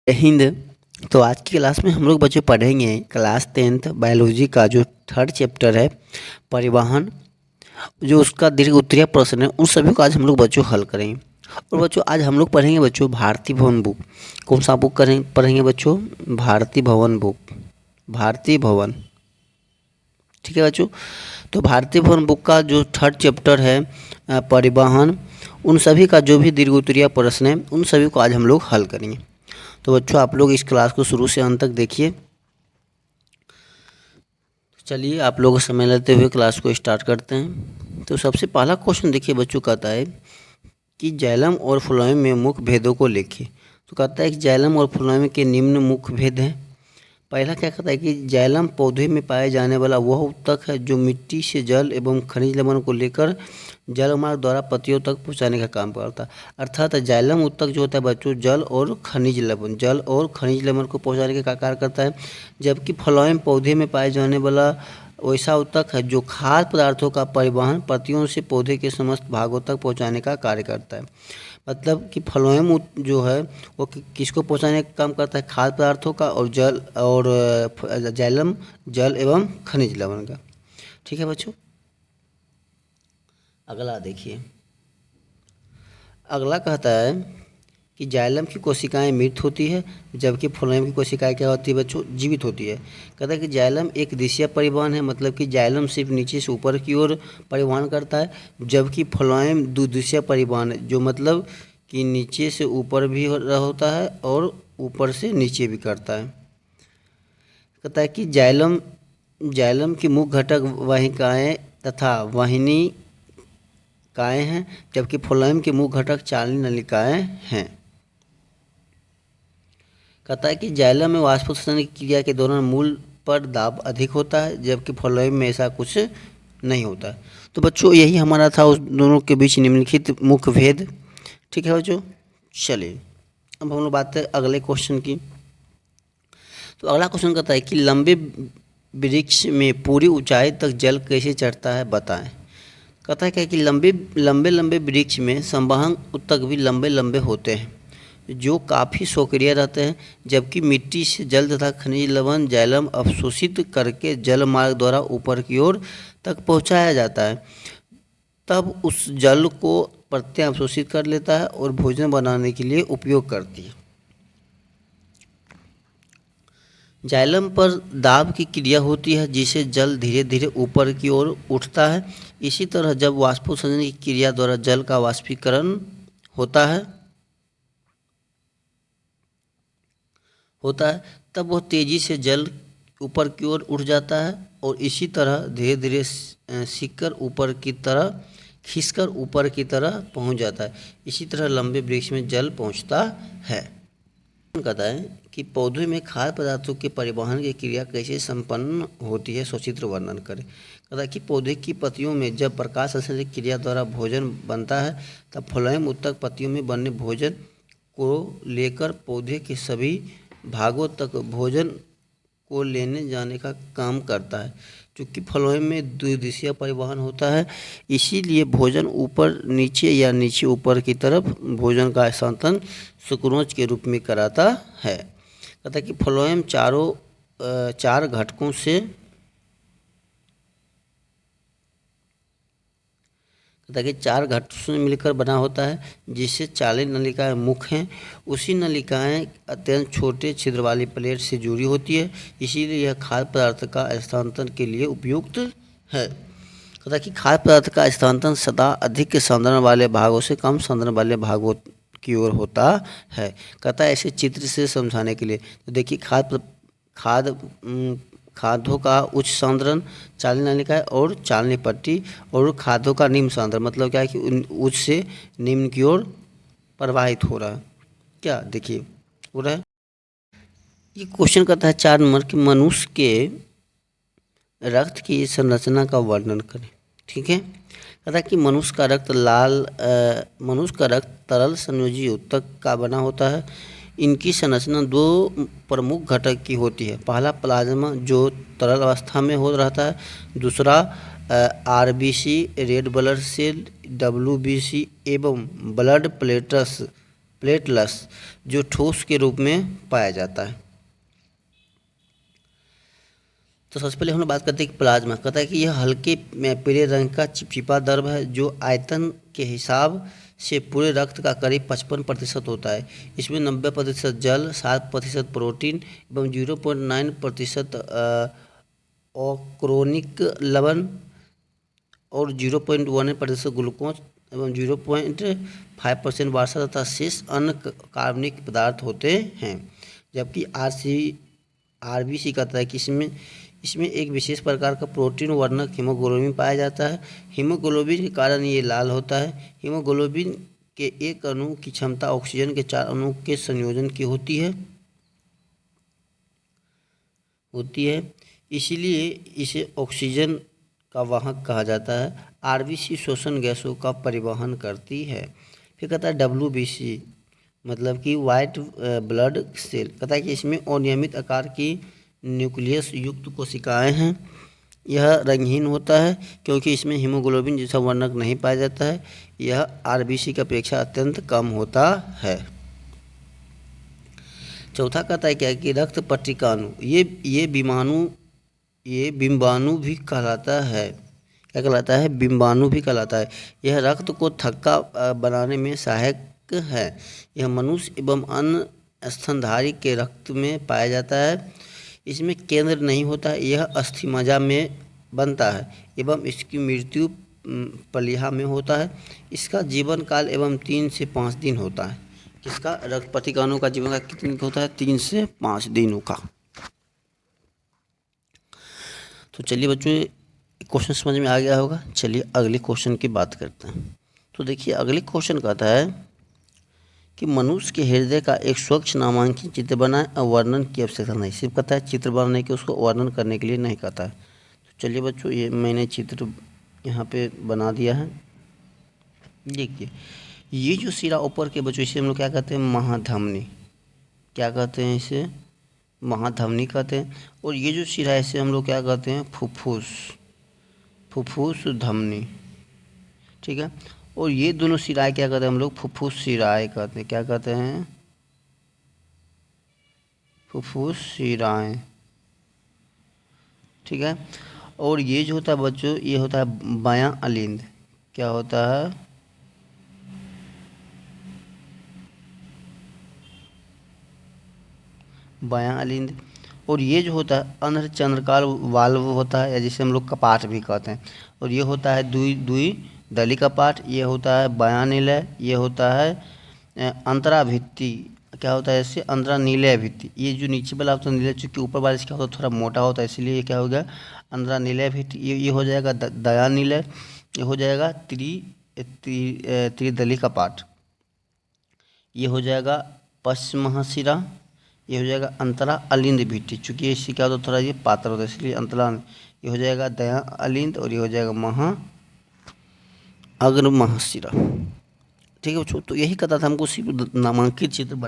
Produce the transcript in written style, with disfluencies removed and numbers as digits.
हिंद। तो आज की क्लास में हम लोग बच्चों पढ़ेंगे क्लास 10th बायोलॉजी का जो थर्ड चैप्टर है परिवहन, जो उसका दीर्घ उत्तरीय प्रश्न है उन सभी को आज हम लोग बच्चों हल करेंगे। और बच्चों आज हम लोग पढ़ेंगे बच्चों भारतीय भवन बुक। कौन सा बुक पढ़ेंगे बच्चों? भारतीय भवन बुक, भारतीय भवन। ठीक है बच्चों, तो भारतीय भवन बुक का जो थर्ड चैप्टर है परिवहन, उन सभी का जो भी दीर्घ उत्तरीय प्रश्न है उन सभी को आज हम लोग हल करेंगे। तो बच्चों आप लोग इस क्लास को शुरू से अंत तक देखिए। चलिए आप लोग समय लेते हुए क्लास को स्टार्ट करते हैं। तो सबसे पहला क्वेश्चन देखिए बच्चों, कहता है कि जाइलम और फ्लोएम में मुख्य भेदों को लिखिए। तो कहता है कि जाइलम और फ्लोएम के निम्न मुख्य भेद हैं। पहला क्या कहता है कि जाइलम पौधे में पाए जाने वाला वह उत्तक है जो मिट्टी से जल एवं खनिज लवण को लेकर जलमार्ग द्वारा पत्तियों तक पहुंचाने का काम करता है। अर्थात जाइलम उत्तक जो होता है बच्चों जल और खनिज लवण को पहुंचाने का कार्य करता है, जबकि फ्लोएम पौधे में पाए जाने वाला वैसा उत्तक है जो खाद्य पदार्थों का परिवहन पत्तियों से पौधे के समस्त भागों तक पहुंचाने का कार्य करता है। मतलब कि फ्लोएम जो है वो किसको पहुंचाने का काम करता है? खाद्य पदार्थों का, और जाइलम जल एवं खनिज लवण का। ठीक है बच्चों, अगला देखिए। अगला कहता है कि जाइलम की कोशिकाएं मृत होती है, जबकि फ्लोएम की कोशिकाएं क्या होती है बच्चों? जीवित होती है। कहता है कि जाइलम एक दिशीय परिवहन है, मतलब कि जाइलम सिर्फ नीचे से ऊपर की ओर परिवहन करता है, जबकि फ्लोएम द्विदिशीय परिवहन है, जो मतलब कि नीचे से ऊपर भी होता है और ऊपर से नीचे भी करता है। कहता है कि जाइलम की मुख्य घटक वाहिकाएं तथा वाहिनी काएँ हैं, जबकि फ्लोएम के मुख्य घटक चालनी नलिकाएं हैं। कहता है कि जाइलम में वाष्पोत्सर्जन की क्रिया के दौरान मूल पर दाब अधिक होता है, जबकि फ्लोएम में ऐसा कुछ नहीं होता है। तो बच्चों यही हमारा था उस दोनों के बीच निम्नलिखित मुख्य भेद। ठीक है बच्चों, चलिए अब हम लोग बात करें अगले क्वेश्चन की। तो अगला क्वेश्चन कहता है कि लंबे वृक्ष में पूरी ऊंचाई तक जल कैसे चढ़ता है बताएं। कहता है क्या कि लंबे वृक्ष में संवहन उत्तक भी लंबे लंबे होते हैं जो काफ़ी सक्रिय रहते हैं, जबकि मिट्टी से जल तथा खनिज लवण जाइलम अवशोषित करके जल मार्ग द्वारा ऊपर की ओर तक पहुंचाया जाता है। तब उस जल को पत्तियां अवशोषित कर लेता है और भोजन बनाने के लिए उपयोग करती है। जाइलम पर दाब की क्रिया होती है जिससे जल धीरे धीरे ऊपर की ओर उठता है। इसी तरह जब वाष्पोत्सर्जन की क्रिया द्वारा जल का वाष्पीकरण होता है तब वह तेजी से जल ऊपर की ओर उठ जाता है और इसी तरह धीरे धीरे खिसकर ऊपर की तरह पहुंच जाता है। इसी तरह लंबे वृक्ष में जल पहुंचता है। कहता है कि पौधे में खाद्य पदार्थों के परिवहन की क्रिया कैसे संपन्न होती है, सचित्र वर्णन करें। कहता है कि पौधे की पत्तियों में जब प्रकाश संश्लेषण की क्रिया द्वारा भोजन बनता है, तब फ्लोएम उत्तक पत्तियों में बने भोजन को लेकर पौधे के सभी भागों तक भोजन को लेने जाने का काम करता है। क्योंकि फ्लोएम में द्विदिशीय परिवहन होता है, इसीलिए भोजन ऊपर नीचे या नीचे ऊपर की तरफ भोजन का हस्तांतरण सुक्रोज के रूप में कराता है। कहता है कि फ्लोएम चार घटकों से मिलकर बना होता है, जिससे 40 नलिकाएं मुख्य हैं। उसी नलिकाएं अत्यंत छोटे छिद्र वाली प्लेट से जुड़ी होती है, इसीलिए यह खाद्य पदार्थ का स्थानांतरण के लिए उपयुक्त है। कहता है कि खाद्य पदार्थ का स्थानांतरण सदा अधिक सांद्रण वाले भागों से कम सांद्रण वाले भागों की ओर होता है। कहता है ऐसे चित्र से समझाने के लिए, तो देखिए खाद्यों का उच्च सांद्रण चालनी नलिका है और चालनी पट्टी, और खाद्यों का निम्न सांद्रण मतलब क्या है कि उच्च से निम्न की ओर प्रवाहित हो रहा है। क्या देखिए हो रहा है। ये क्वेश्चन करता है 4 नंबर कि मनुष्य के रक्त की संरचना का वर्णन करें। ठीक है, कहता है कि मनुष्य का रक्त तरल संयोजी उत्तक का बना होता है। इनकी संरचना 2 प्रमुख घटक की होती है। पहला प्लाज्मा जो तरल अवस्था में हो रहता है, दूसरा RBC red blood cell, WBC एवं ब्लड प्लेटस प्लेटलेट्स जो ठोस के रूप में पाया जाता है। तो सबसे पहले हम लोग बात करते हैं कि प्लाज्मा, कहता है कि यह हल्के पीले रंग का चिपचिपा द्रव है जो आयतन के हिसाब से पूरे रक्त का करीब 55% होता है। इसमें 90% जल, 7% प्रोटीन एवं 0.9% ऑक्रोनिक लवण और 0.1% ग्लूकोज एवं 0.5% वार्षा तथा शेष अन्य कार्बनिक पदार्थ होते हैं। जबकि आरबीसी कहता है कि इसमें एक विशेष प्रकार का प्रोटीन वर्णक हीमोग्लोबिन पाया जाता है। हीमोग्लोबिन के कारण ये लाल होता है। हीमोग्लोबिन के एक अणु की क्षमता ऑक्सीजन के 4 अणुओं के संयोजन की होती है, इसलिए इसे ऑक्सीजन का वाहक कहा जाता है। आरबीसी शोषण गैसों का परिवहन करती है। फिर कहता है डब्ल्यूबीसी मतलब कि वाइट ब्लड सेल, कहता है कि इसमें अनियमित आकार की न्यूक्लियस युक्त कोशिकाएं हैं। यह रंगहीन होता है क्योंकि इसमें हीमोग्लोबिन जैसा वर्णक नहीं पाया जाता है। यह आरबीसी की अपेक्षा अत्यंत कम होता है। चौथा कहता है क्या कि रक्त पट्टिकाणु ये बिंबाणु भी कहलाता है। क्या कहलाता है? बिंबाणु भी कहलाता है। यह रक्त को थक्का बनाने में सहायक है। यह मनुष्य एवं अन्य स्तनधारी के रक्त में पाया जाता है। इसमें केंद्र नहीं होता है। यह अस्थिमज्जा में बनता है एवं इसकी मृत्यु प्लीहा में होता है। इसका जीवन काल एवं 3 से 5 दिन होता है। किसका? रक्त पट्टिकाणु का जीवन काल कितने दिन का होता है? 3 से 5 दिनों का। तो चलिए बच्चों, क्वेश्चन समझ में आ गया होगा। चलिए अगले क्वेश्चन की बात करते हैं। तो देखिए अगले क्वेश्चन कहता है कि मनुष्य के हृदय का एक स्वच्छ नामांकित चित्र बनाए और वर्णन की आवश्यकता नहीं। सिर्फ कहता है चित्र बनाने के, उसको वर्णन करने के लिए नहीं कहता है। तो चलिए बच्चों, ये मैंने चित्र यहाँ पे बना दिया है। देखिए ये जो सिरा ऊपर के बच्चों, इसे हम लोग क्या कहते हैं? महाधमनी। क्या कहते हैं इसे? महाधमनी कहते हैं। और ये जो सिरा है इसे हम लोग क्या कहते हैं? फुफ्फुस धमनी। ठीक है। और ये दोनों सिराएं क्या कहते हैं हम लोग? फुफ्फुस सिराएं कहते हैं। क्या कहते हैं? फुफ्फुस सिराएं। ठीक है। और ये जो होता है बच्चों, ये होता है बायां अलिंद। क्या होता है? बायां अलिंद। और ये जो होता है अर्धचंद्राकार वाल्व होता है, या जिसे हम लोग कपाट भी कहते हैं। और ये होता है द्विदली कपाट। ये होता है बायां निलय। ये होता है अंतराभित्ति। क्या होता है इससे? अंतरानिलय भित्ति। ये जो नीचे वाला होता है नीलय, चूँकि ऊपर वाला इसका होता है थोड़ा मोटा होता है, इसलिए ये क्या हो गया? अंतरानिलय भित्ति। ये हो जाएगा दयानिलय। ये हो जाएगा त्रिदली कपाट। ये हो जाएगा पश्चिम महाशिरा। ये हो जाएगा अंतरा अलिंद भित्ति। चूँकि इससे क्या होता है? थोड़ा ये पात्र होता है, इसलिए अंतरा। ये हो जाएगा दया अलिंद और ये हो जाएगा अग्र महाशिरा। ठीक है बच्चों, तो यही कहता था हमको सिर्फ नामांकित चित्र बना